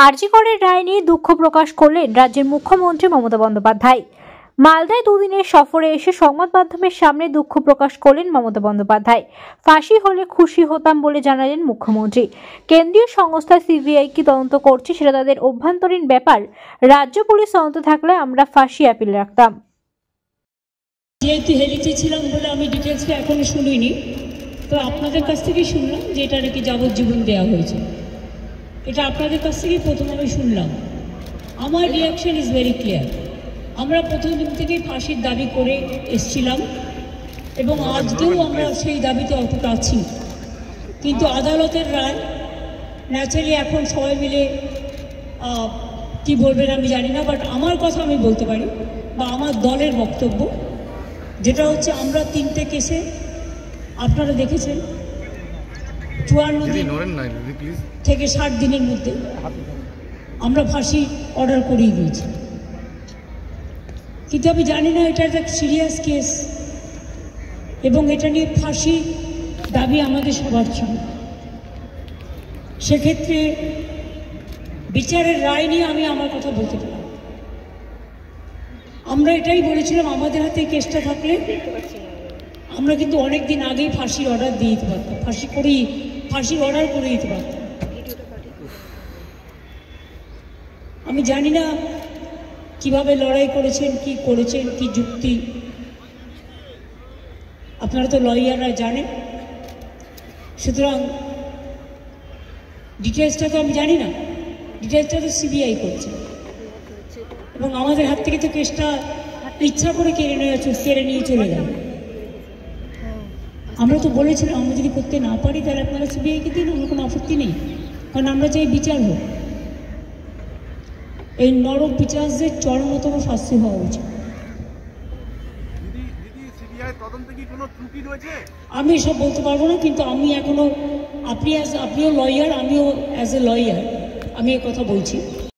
আরজি করের রায় নিয়ে দুঃখ প্রকাশ করলেন রাজ্যের মুখ্যমন্ত্রী মমতা বন্দ্যোপাধ্যায়। মালদায় দুদিনের সফরে এসে সংবাদ মাধ্যমের সামনে দুঃখ প্রকাশ করলেন মমতা বন্দ্যোপাধ্যায়। ফাঁসি হলে খুশি হতাম বলে জানালেন মুখ্যমন্ত্রী। কেন্দ্রীয় সংস্থা সিবিআই কি তদন্ত করছে সেটা তাদের অভ্যন্তরীণ ব্যাপার, রাজ্য পুলিশ তদন্ত থাকলে আমরা ফাঁসি আপিল রাখতাম। যেহেতু হেলিতে ছিলাম বলে আমি ডিটেলসটা এখনো শুনিনি, তো আপনাদের কাছ থেকেই শুনলাম যে এটা নাকি যাবজ্জীবন দেওয়া হয়েছে। এটা আপনাদের কাছ থেকেই প্রথম আমি শুনলাম। আমার রিয়াকশন ইজ ভেরি ক্লিয়ার। আমরা প্রথম দিন থেকেই ফাঁসির দাবি করে এসছিলাম এবং আজকেও আমরা সেই দাবিতে অটুট আছি, কিন্তু আদালতের রায় ন্যাচারালি এখন সবাই মিলে কি বলবেন আমি জানি না, বাট আমার কথা আমি বলতে পারি বা আমার দলের বক্তব্য যেটা হচ্ছে, আমরা 3টে কেসে আপনারা দেখেছেন 54 দিন থেকে 60 দিনের মধ্যে আমরা ফাঁসি অর্ডার করিয়ে দিয়েছি। কিন্তু আমি জানি না এটা একটা সিরিয়াস কেস এবং এটা নিয়ে ফাঁসি দাবি আমাদের সবার ছিল। সেক্ষেত্রে বিচারের রায় নিয়ে আমি আমার কথা বলতে পারি। আমরা এটাই বলেছিলাম, আমাদের হাতে কেসটা থাকলে আমরা কিন্তু অনেক দিন আগেই ফাঁসির অর্ডার দিয়ে দিতে পারতাম, ফাঁসির অর্ডার করে দিতে পারতাম। আমি জানি না কিভাবে লড়াই করেছেন, কি যুক্তি, আপনারা তো লয়াররা জানেন। সুতরাং ডিটেলসটা তো আমি জানি না, ডিটেলসটা তো সিবিআই করছে এবং আমাদের হাত থেকে তো কেসটা ইচ্ছা করে কেড়ে নিয়ে চলে যাবে। আমরা তো বলেছিলাম আমরা যদি করতে না পারি তাহলে আপনারা সিবিআইকে দিন, আমার কোনো আপত্তি নেই, কারণ আমরা চাই বিচার হোক। এই নরক বিচারদের চরমতম শাস্তি হওয়া উচিত। আমি এসব বলতে পারবো না, কিন্তু আমি এখনো আপনিও লয়ার, আমিও অ্যাজ এ লয়ার আমি এ কথা বলছি।